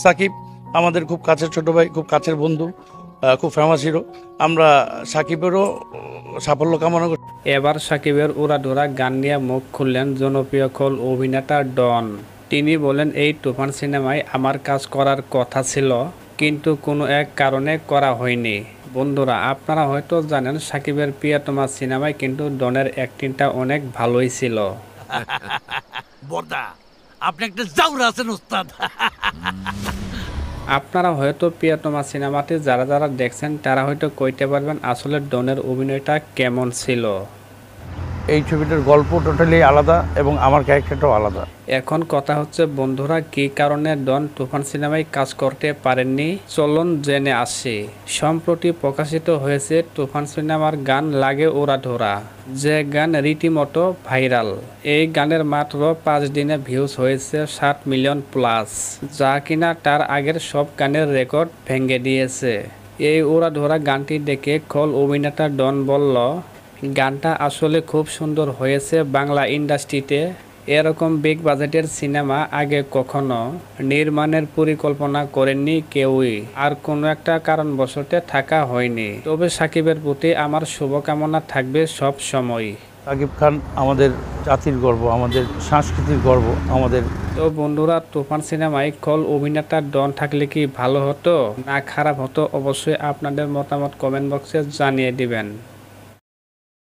সাকিব আমাদের খুব কাছের ছোট ভাই, খুব কাছের বন্ধু, খুব ফেমাস হিরো। আমরা সাকিবেরও সাফল্য কামনা করি। এবার সাকিবের উড়াধুরা গান নিয়ে মুখ খুললেন জনপ্রিয় খল অভিনেতা ডন। তিনি বলেন, এই তুফান সিনেমায় আমার কাজ করার কথা ছিল, কিন্তু কোনো এক কারণে করা হয়নি। বন্ধুরা, আপনারা হয়তো জানেন সাকিবের প্রিয়তমা সিনেমায় কিন্তু ডনের অ্যাক্টিংটা অনেক ভালোই ছিল। বর্দা, আপনি একটা জাউরা আছেন ওস্তাদ। আপনারা হয়তো প্রিয়তমা সিনেমাটি যারা যারা দেখছেন তারা হয়তো কইতে পারবেন আসলে ডনের অভিনয়টা কেমন ছিল। এই ছবিটার গল্প টোটালি আলাদা এবং আমার ক্যারেক্টারটাও আলাদা। এখন কথা হচ্ছে বন্ধুরা, কি কারণে ডন তুফান সিনেমায় কাজ করতে পারেননি, চলুন জেনে আসি। সম্প্রতি প্রকাশিত হয়েছে তুফান সিনেমার গান লাগে উড়াধুরা, যে গান রীতিমতো ভাইরাল। এই গানের মাত্র 5 দিনে ভিউজ হয়েছে 7 মিলিয়ন প্লাস, যা কিনা তার আগের সব গানের রেকর্ড ভেঙে দিয়েছে। এই উড়াধুরা গানটি দেখে খল অভিনেতা ডন বলল, গানটা আসলে খুব সুন্দর হয়েছে। বাংলা ইন্ডাস্ট্রিতে এরকম বিগ বাজেটের সিনেমা আগে কখনো নির্মাণের পরিকল্পনা করেননি কেউই, আর কোনো একটা কারণবশত থাকা হয়নি। তবে সাকিবের প্রতি আমার শুভকামনা থাকবে সব সময়। সাকিব খান আমাদের জাতির গর্ব, আমাদের সাংস্কৃতিক গর্ব আমাদের। তো বন্ধুরা, তুফান সিনেমায় খল অভিনেতা ডন থাকলে কি ভালো হতো না খারাপ হতো, অবশ্যই আপনাদের মতামত কমেন্ট বক্সে জানিয়ে দিবেন।